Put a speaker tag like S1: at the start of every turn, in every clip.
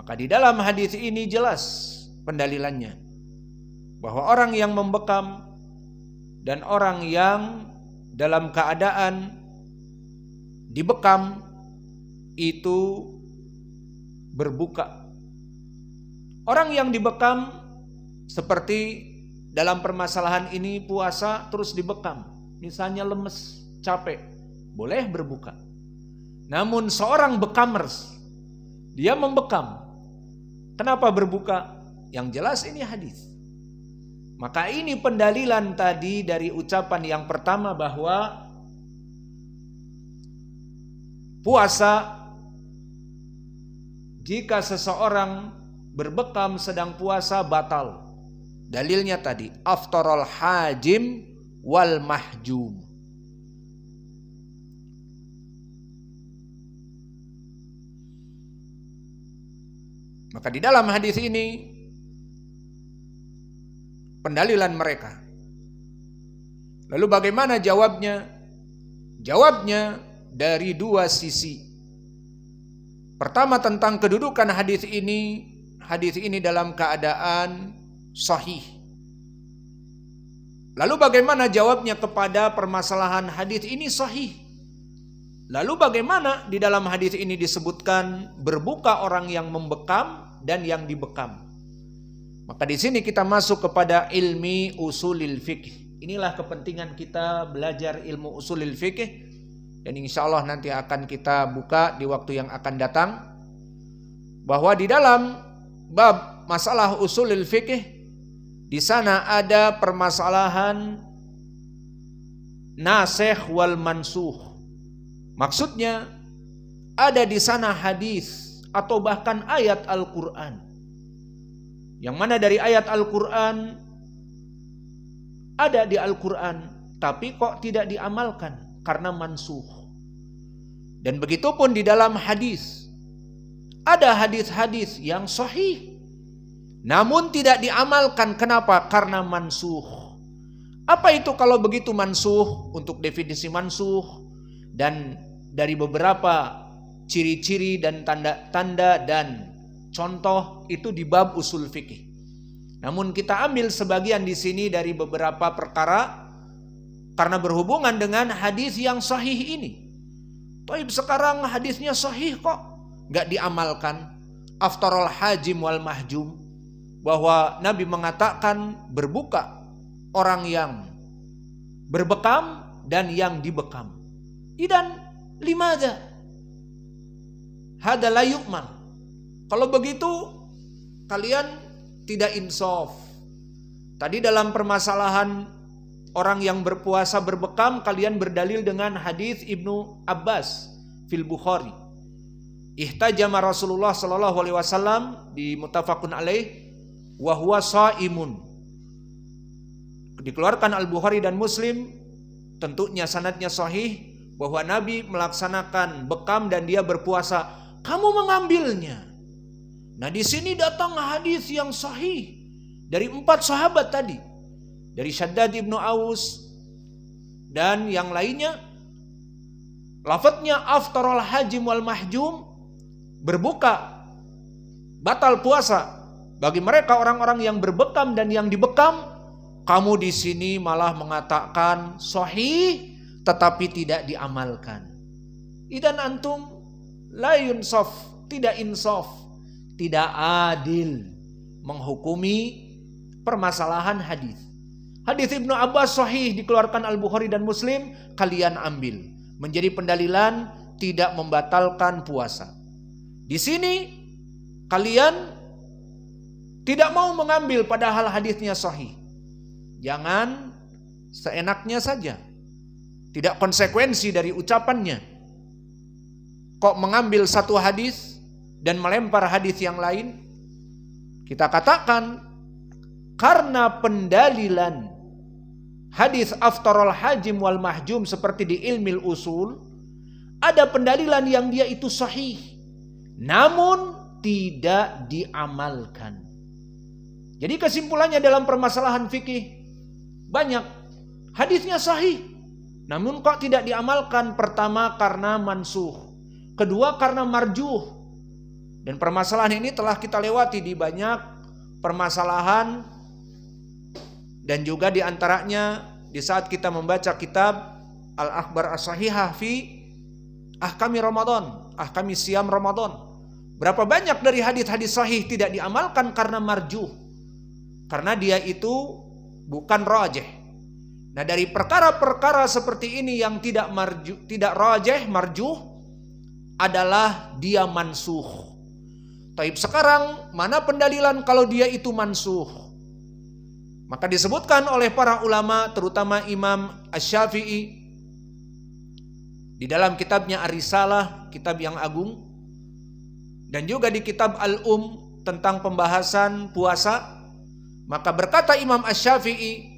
S1: Maka di dalam hadis ini jelas pendalilannya bahwa orang yang membekam dan orang yang dalam keadaan dibekam itu berbuka. Orang yang dibekam seperti dalam permasalahan ini puasa terus dibekam, misalnya lemes, capek, boleh berbuka. Namun seorang bekamers, dia membekam, kenapa berbuka? Yang jelas ini hadis. Maka ini pendalilan tadi dari ucapan yang pertama bahwa puasa jika seseorang berbekam sedang puasa batal. Dalilnya tadi aftarul hajim wal mahjum. Maka di dalam hadis ini pendalilan mereka. Lalu bagaimana jawabnya? Jawabnya dari dua sisi. Pertama tentang kedudukan hadis ini dalam keadaan sahih. Lalu bagaimana jawabnya kepada permasalahan hadis ini sahih? Lalu bagaimana di dalam hadis ini disebutkan berbuka orang yang membekam dan yang dibekam? Maka di sini kita masuk kepada ilmi usulil fikih. Inilah kepentingan kita belajar ilmu usulil fikih, dan insya Allah nanti akan kita buka di waktu yang akan datang, bahwa di dalam bab masalah usulil fikih di sana ada permasalahan nasikh wal mansuh. Maksudnya ada di sana hadis atau bahkan ayat Al-Quran, yang mana dari ayat Al-Quran ada di Al-Quran tapi kok tidak diamalkan karena mansuh. Dan begitu pun di dalam hadis, ada hadis-hadis yang sahih namun tidak diamalkan. Kenapa? Karena mansuh. Apa itu kalau begitu mansuh? Untuk definisi mansuh dan dari beberapa ciri-ciri dan tanda-tanda dan contoh itu di bab usul fikih. Namun kita ambil sebagian di sini dari beberapa perkara karena berhubungan dengan hadis yang sahih ini. Taib sekarang hadisnya sahih kok nggak diamalkan. Aftarul hajim wal mahjum, bahwa Nabi mengatakan berbuka orang yang berbekam dan yang dibekam. Idan limadha hada la yu'mal. Kalau begitu kalian tidak insaf. Tadi dalam permasalahan orang yang berpuasa berbekam, kalian berdalil dengan hadis Ibnu Abbas fil Bukhari. Ihtajama Rasulullah sallallahu alaihi wasallam di muttafaqun alaih wa huwa shaimun. Dikeluarkan Al-Bukhari dan Muslim, tentunya sanadnya sahih, bahwa Nabi melaksanakan bekam dan dia berpuasa. Kamu mengambilnya. Nah, di sini datang hadis yang sahih dari 4 sahabat tadi, dari Syaddad ibnu Aus dan yang lainnya. Lafadznya aftarul hajim wal mahjum, berbuka batal puasa bagi mereka orang-orang yang berbekam dan yang dibekam. Kamu di sini malah mengatakan sahih tetapi tidak diamalkan. Idan antum la yunsaf, tidak insaf, tidak adil menghukumi permasalahan hadis. Hadis Ibnu Abbas sahih dikeluarkan Al-Bukhari dan Muslim, kalian ambil menjadi pendalilan tidak membatalkan puasa. Di sini kalian tidak mau mengambil padahal hadisnya sahih. Jangan seenaknya saja, tidak konsekuensi dari ucapannya. Kok mengambil satu hadis dan melempar hadis yang lain? Kita katakan karena pendalilan hadis aftarul hajim wal mahjum seperti di ilmil usul, ada pendalilan yang dia itu sahih namun tidak diamalkan. Jadi kesimpulannya dalam permasalahan fikih, banyak hadisnya sahih namun kok tidak diamalkan. Pertama karena mansuh, kedua karena marjuh. Dan permasalahan ini telah kita lewati di banyak permasalahan, dan juga di antaranya di saat kita membaca kitab Al-Akhbar As-Sahihah fi Ahkami Ramadan, Ahkami Siyam Ramadan. Berapa banyak dari hadis-hadis sahih tidak diamalkan karena marjuh, karena dia itu bukan rajih. Nah, dari perkara-perkara seperti ini yang tidak rajih, marjuh, adalah dia mansuh. Taib, sekarang mana pendalilan kalau dia itu mansuh? Maka disebutkan oleh para ulama, terutama Imam Asy-Syafi'i di dalam kitabnya Ar-Risalah, kitab yang agung, dan juga di kitab Al-Um tentang pembahasan puasa. Maka berkata Imam Asy-Syafi'i,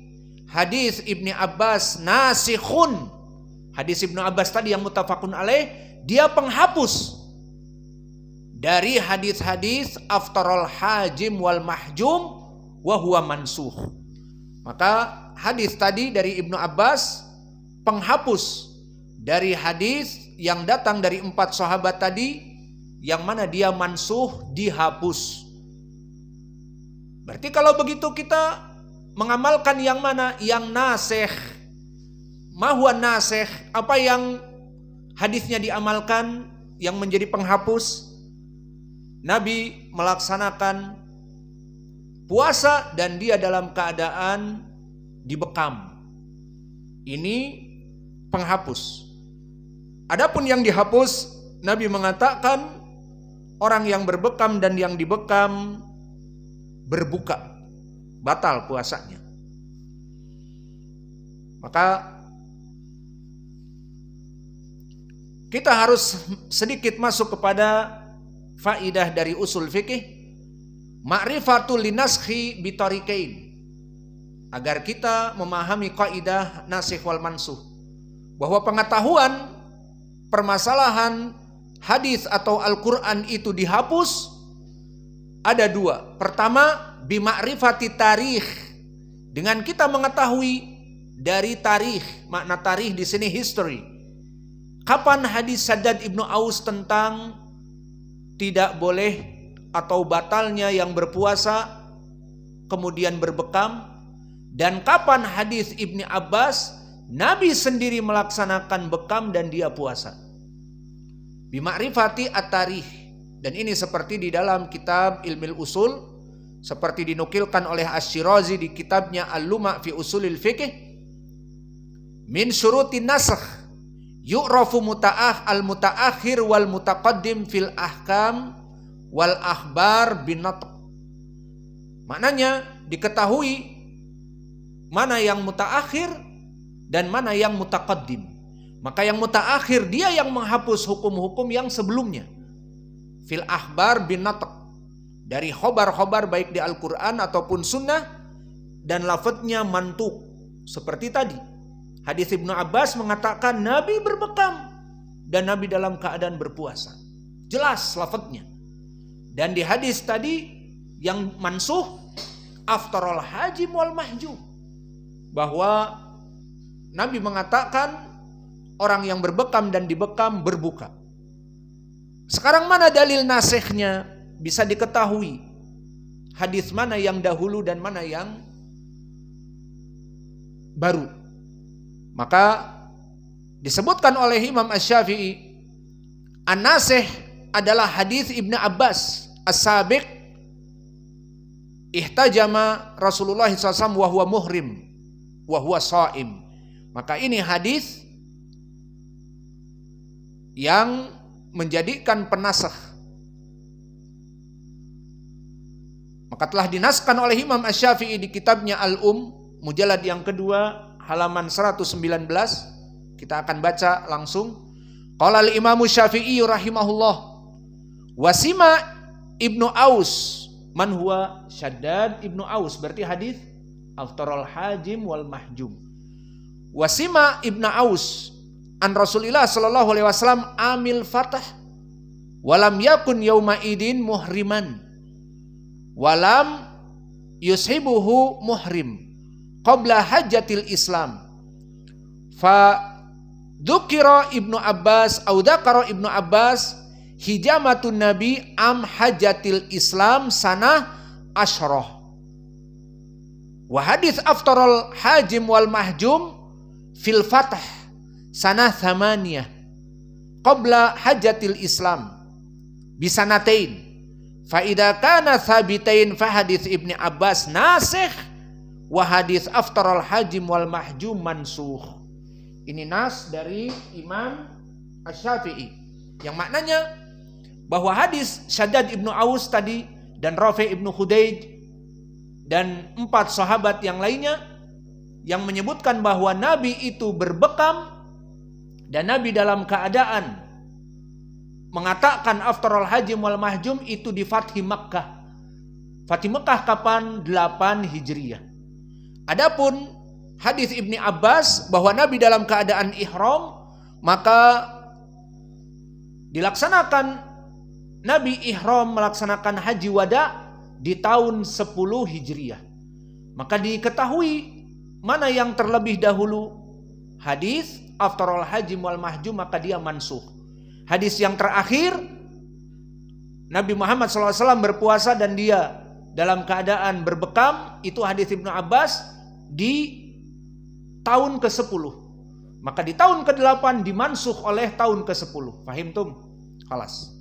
S1: hadis Ibni Abbas nasikhun. Hadis Ibnu Abbas tadi yang muttafaqun alaih, dia penghapus dari hadis-hadis aftarul hajim wal mahjum wa huwa mansuh. Maka hadis tadi dari Ibnu Abbas penghapus dari hadis yang datang dari 4 sahabat tadi, yang mana dia mansuh, dihapus. Berarti kalau begitu kita mengamalkan yang mana? Yang nasikh. Ma huwa nasikh? Apa yang hadisnya diamalkan yang menjadi penghapus? Nabi melaksanakan puasa dan dia dalam keadaan dibekam. Ini penghapus. Adapun yang dihapus, Nabi mengatakan orang yang berbekam dan yang dibekam berbuka, batal puasanya. Maka kita harus sedikit masuk kepada faidah dari usul fikih, ma'rifatul linaskhi bitariqain, agar kita memahami kaidah nasikh wal mansuh, bahwa pengetahuan permasalahan hadis atau Al-Quran itu dihapus ada 2. Pertama, bima'rifati tarikh, dengan kita mengetahui dari tarikh. Makna tarikh di sini history. Kapan hadis Shaddad ibnu Aus tentang tidak boleh atau batalnya yang berpuasa kemudian berbekam, dan kapan hadis Ibni Abbas Nabi sendiri melaksanakan bekam dan dia puasa. Bima'rifati at-tarikh. Dan ini seperti di dalam kitab Ilmil Usul, seperti dinukilkan oleh Asy-Syirazi di kitabnya Al-Luma' fi Usulil Fiqh, min syurutin nasakh yu'rafu al-muta'akhir wal mutaqaddim fil ahkam wal akhbar bin natq. Maknanya diketahui mana yang mutaakhir dan mana yang mutaqaddim. Maka yang mutaakhir dia yang menghapus hukum-hukum yang sebelumnya. Fil akhbar bin natq, dari khobar-khobar baik di Al-Quran ataupun sunnah, dan lafadznya mantuk. Seperti tadi hadis Ibnu Abbas mengatakan Nabi berbekam dan Nabi dalam keadaan berpuasa. Jelas lafadznya. Dan di hadis tadi yang mansuh, aftarul hajim wal mahjum, bahwa Nabi mengatakan orang yang berbekam dan dibekam berbuka. Sekarang mana dalil nasikhnya? Bisa diketahui hadis mana yang dahulu dan mana yang baru. Maka disebutkan oleh Imam Asy-Syafi'i, an-nasikh adalah hadis Ibnu Abbas as-sabiq, ihtajama Rasulullah SAW wa huwa muhrim wa huwa shaim. Maka ini hadis yang menjadikan penasakh. Maka telah dinaskan oleh Imam Asy-Syafi'i di kitabnya Al-Um, mujallad yang kedua, halaman 119. Kita akan baca langsung. Qala al-Imam Syafi'i rahimahullah, wasima Ibnu Aus, man huwa Shaddad Ibnu Aus, berarti hadis aftarul hajim wal mahjum. Wasima Ibnu Aus an Rasulillah sallallahu alaihi wasallam amil fatah walam yakun yauma idin muhriman walam yushibuhu muhrim qabla hajjatil Islam. Fa dzukira Ibnu Abbas au dzakara Ibnu Abbas hijamatun nabi am hajatil islam sanah asyroh. Wa hadits aftarul hajim wal mahjum fil fath sanah thamaniyah qabla hajatil islam bisanatain. Fa idza kana thabitain fa hadits Ibnu Abbas nasikh wa hadits aftarul hajim wal mahjum mansukh. Ini nas dari Imam Asy-Syafi'i yang maknanya bahwa hadis Syaddad Ibnu Aus tadi dan Rafi' Ibnu Khudaij dan 4 sahabat yang lainnya yang menyebutkan bahwa Nabi itu berbekam dan Nabi dalam keadaan mengatakan aftarul hajim wal mahjum itu di Fathi Makkah. Fathi Makkah kapan? 8 Hijriah. Adapun hadis Ibnu Abbas bahwa Nabi dalam keadaan ihram, maka dilaksanakan Nabi ihram melaksanakan haji wada di tahun 10 Hijriah. Maka diketahui mana yang terlebih dahulu hadis aftarul hajim wal mahjum, maka dia mansukh. Hadis yang terakhir Nabi Muhammad SAW berpuasa dan dia dalam keadaan berbekam, itu hadis Ibnu Abbas di tahun ke-10. Maka di tahun ke-8 dimansukh oleh tahun ke-10. Fahimtum? Khalas.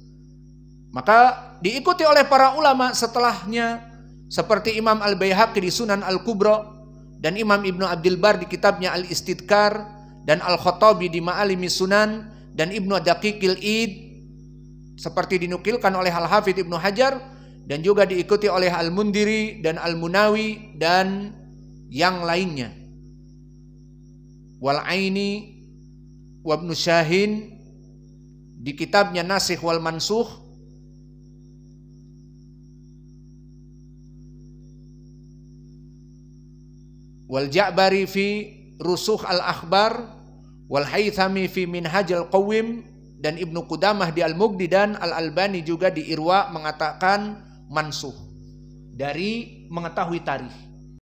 S1: Maka diikuti oleh para ulama setelahnya seperti Imam Al-Baihaqi di Sunan Al-Kubra dan Imam Ibnu Abdul Bar di kitabnya Al-Istidkar dan Al-Khattabi di Ma'alimi Sunan dan Ibnu Daqiqil Id seperti dinukilkan oleh Al-Hafidz Ibnu Hajar dan juga diikuti oleh Al-Mundiri dan Al-Munawi dan yang lainnya. Wal Aini wa Ibnu Syahin di kitabnya Nasikh wal Mansukh wal Ja'bari fi Rusukh al-Akhbar wal Haythami fi Minhajul Qawim dan Ibnu Qudamah di Al-Mughni dan Al-Albani juga di Irwa mengatakan mansukh dari mengetahui tarikh.